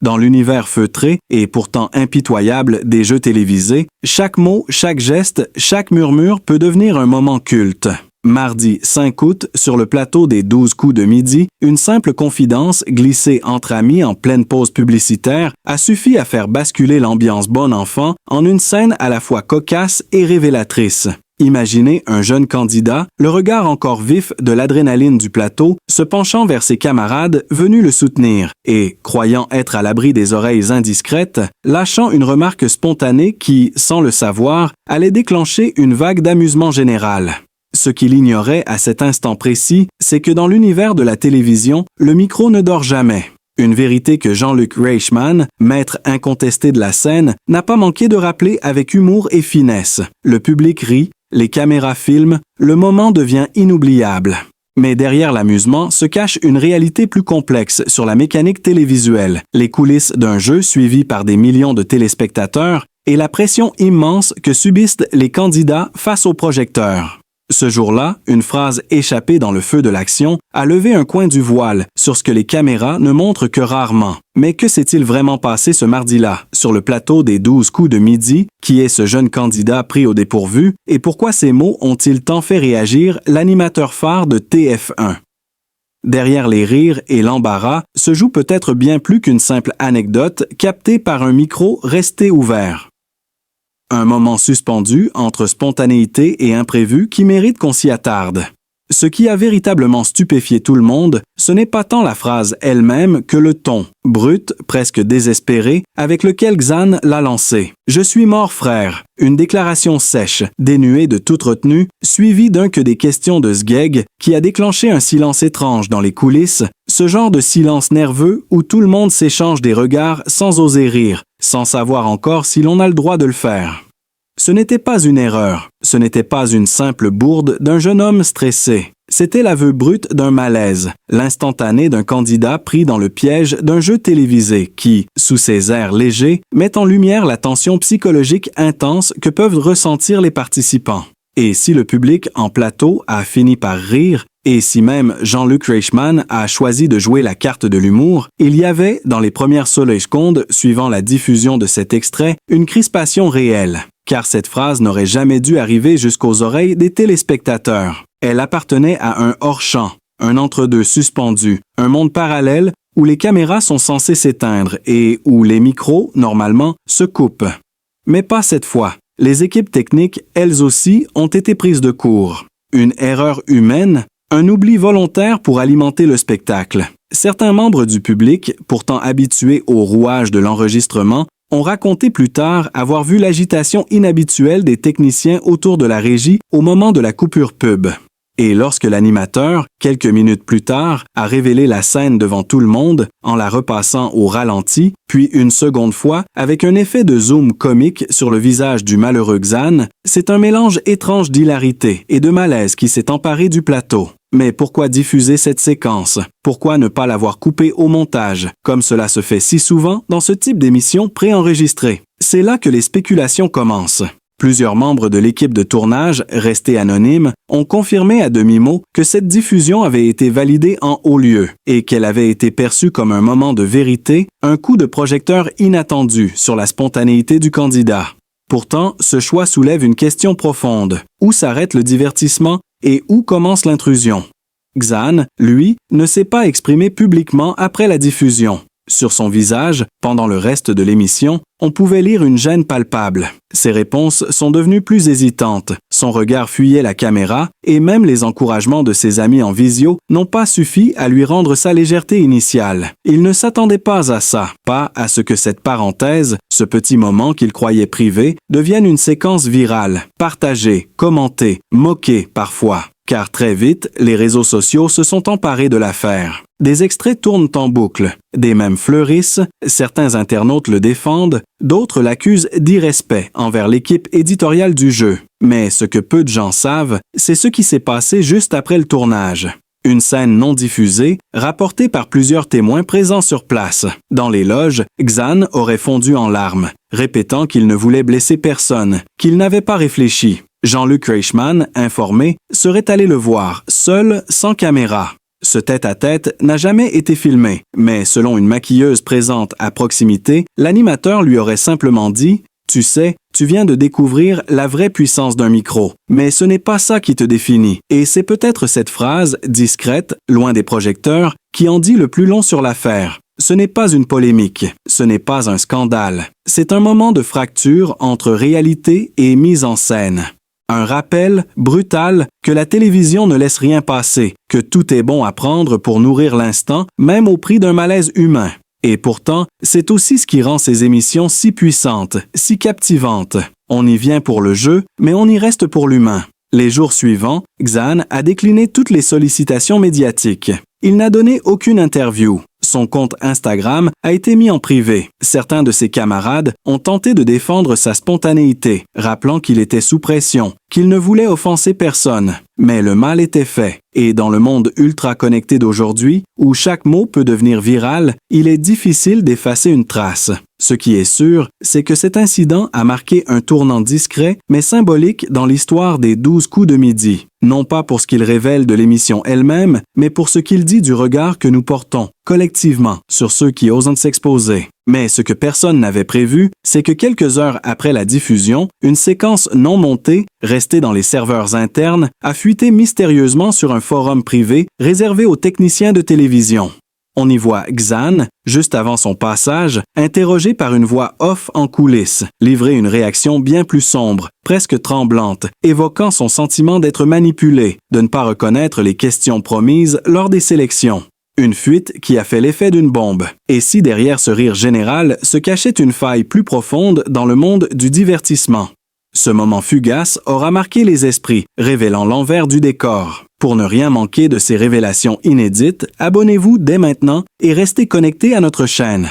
Dans l'univers feutré et pourtant impitoyable des jeux télévisés, chaque mot, chaque geste, chaque murmure peut devenir un moment culte. Mardi 5 août, sur le plateau des 12 coups de midi, une simple confidence glissée entre amis en pleine pause publicitaire a suffi à faire basculer l'ambiance bon enfant en une scène à la fois cocasse et révélatrice. Imaginez un jeune candidat, le regard encore vif de l'adrénaline du plateau, se penchant vers ses camarades venus le soutenir et, croyant être à l'abri des oreilles indiscrètes, lâchant une remarque spontanée qui, sans le savoir, allait déclencher une vague d'amusement général. Ce qu'il ignorait à cet instant précis, c'est que dans l'univers de la télévision, le micro ne dort jamais. Une vérité que Jean-Luc Reichmann, maître incontesté de la scène, n'a pas manqué de rappeler avec humour et finesse. Le public rit, les caméras filment, le moment devient inoubliable. Mais derrière l'amusement se cache une réalité plus complexe sur la mécanique télévisuelle, les coulisses d'un jeu suivi par des millions de téléspectateurs et la pression immense que subissent les candidats face aux projecteurs. Ce jour-là, une phrase échappée dans le feu de l'action a levé un coin du voile sur ce que les caméras ne montrent que rarement. Mais que s'est-il vraiment passé ce mardi-là, sur le plateau des 12 coups de midi? Qui est ce jeune candidat pris au dépourvu? Et pourquoi ces mots ont-ils tant fait réagir l'animateur phare de TF1? Derrière les rires et l'embarras se joue peut-être bien plus qu'une simple anecdote captée par un micro resté ouvert. Un moment suspendu entre spontanéité et imprévu qui mérite qu'on s'y attarde. Ce qui a véritablement stupéfié tout le monde, ce n'est pas tant la phrase elle-même que le ton, brut, presque désespéré, avec lequel Xan l'a lancé. « Je suis mort, frère », une déclaration sèche, dénuée de toute retenue, suivie d'un que des questions de sgeg qui a déclenché un silence étrange dans les coulisses, ce genre de silence nerveux où tout le monde s'échange des regards sans oser rire, sans savoir encore si l'on a le droit de le faire. Ce n'était pas une erreur, ce n'était pas une simple bourde d'un jeune homme stressé. C'était l'aveu brut d'un malaise, l'instantané d'un candidat pris dans le piège d'un jeu télévisé qui, sous ses airs légers, met en lumière la tension psychologique intense que peuvent ressentir les participants. Et si le public en plateau a fini par rire, et si même Jean-Luc Reichmann a choisi de jouer la carte de l'humour, il y avait, dans les premières secondes suivant la diffusion de cet extrait, une crispation réelle. Car cette phrase n'aurait jamais dû arriver jusqu'aux oreilles des téléspectateurs. Elle appartenait à un hors-champ, un entre-deux suspendu, un monde parallèle où les caméras sont censées s'éteindre et où les micros, normalement, se coupent. Mais pas cette fois. Les équipes techniques, elles aussi, ont été prises de court. Une erreur humaine, un oubli volontaire pour alimenter le spectacle. Certains membres du public, pourtant habitués au rouage de l'enregistrement, ont raconté plus tard avoir vu l'agitation inhabituelle des techniciens autour de la régie au moment de la coupure pub. Et lorsque l'animateur, quelques minutes plus tard, a révélé la scène devant tout le monde, en la repassant au ralenti, puis une seconde fois, avec un effet de zoom comique sur le visage du malheureux Xan, c'est un mélange étrange d'hilarité et de malaise qui s'est emparé du plateau. Mais pourquoi diffuser cette séquence? Pourquoi ne pas l'avoir coupée au montage, comme cela se fait si souvent dans ce type d'émission préenregistrée? C'est là que les spéculations commencent. Plusieurs membres de l'équipe de tournage, restés anonymes, ont confirmé à demi-mot que cette diffusion avait été validée en haut lieu et qu'elle avait été perçue comme un moment de vérité, un coup de projecteur inattendu sur la spontanéité du candidat. Pourtant, ce choix soulève une question profonde. Où s'arrête le divertissement et où commence l'intrusion? Xan, lui, ne s'est pas exprimé publiquement après la diffusion. Sur son visage, pendant le reste de l'émission, on pouvait lire une gêne palpable. Ses réponses sont devenues plus hésitantes, son regard fuyait la caméra, et même les encouragements de ses amis en visio n'ont pas suffi à lui rendre sa légèreté initiale. Il ne s'attendait pas à ça, pas à ce que cette parenthèse, ce petit moment qu'il croyait privé, devienne une séquence virale, partagée, commentée, moquée parfois. Car très vite, les réseaux sociaux se sont emparés de l'affaire. Des extraits tournent en boucle, des mèmes fleurissent, certains internautes le défendent, d'autres l'accusent d'irrespect envers l'équipe éditoriale du jeu. Mais ce que peu de gens savent, c'est ce qui s'est passé juste après le tournage. Une scène non diffusée, rapportée par plusieurs témoins présents sur place. Dans les loges, Xan aurait fondu en larmes, répétant qu'il ne voulait blesser personne, qu'il n'avait pas réfléchi. Jean-Luc Reichmann, informé, serait allé le voir, seul, sans caméra. Ce tête-à-tête n'a jamais été filmé, mais selon une maquilleuse présente à proximité, l'animateur lui aurait simplement dit « Tu sais, tu viens de découvrir la vraie puissance d'un micro, mais ce n'est pas ça qui te définit. » Et c'est peut-être cette phrase, discrète, loin des projecteurs, qui en dit le plus long sur l'affaire. Ce n'est pas une polémique, ce n'est pas un scandale. C'est un moment de fracture entre réalité et mise en scène. Un rappel brutal que la télévision ne laisse rien passer, que tout est bon à prendre pour nourrir l'instant, même au prix d'un malaise humain. Et pourtant, c'est aussi ce qui rend ces émissions si puissantes, si captivantes. On y vient pour le jeu, mais on y reste pour l'humain. Les jours suivants, Xan a décliné toutes les sollicitations médiatiques. Il n'a donné aucune interview. Son compte Instagram a été mis en privé. Certains de ses camarades ont tenté de défendre sa spontanéité, rappelant qu'il était sous pression, qu'il ne voulait offenser personne. Mais le mal était fait. Et dans le monde ultra connecté d'aujourd'hui, où chaque mot peut devenir viral, il est difficile d'effacer une trace. Ce qui est sûr, c'est que cet incident a marqué un tournant discret mais symbolique dans l'histoire des 12 coups de midi. Non pas pour ce qu'il révèle de l'émission elle-même, mais pour ce qu'il dit du regard que nous portons, collectivement, sur ceux qui osent s'exposer. Mais ce que personne n'avait prévu, c'est que quelques heures après la diffusion, une séquence non montée, restée dans les serveurs internes, a fuité mystérieusement sur un forum privé réservé aux techniciens de télévision. On y voit Xan, juste avant son passage, interrogé par une voix off en coulisses, livrer une réaction bien plus sombre, presque tremblante, évoquant son sentiment d'être manipulé, de ne pas reconnaître les questions promises lors des sélections. Une fuite qui a fait l'effet d'une bombe. Et si derrière ce rire général se cachait une faille plus profonde dans le monde du divertissement? Ce moment fugace aura marqué les esprits, révélant l'envers du décor. Pour ne rien manquer de ces révélations inédites, abonnez-vous dès maintenant et restez connectés à notre chaîne.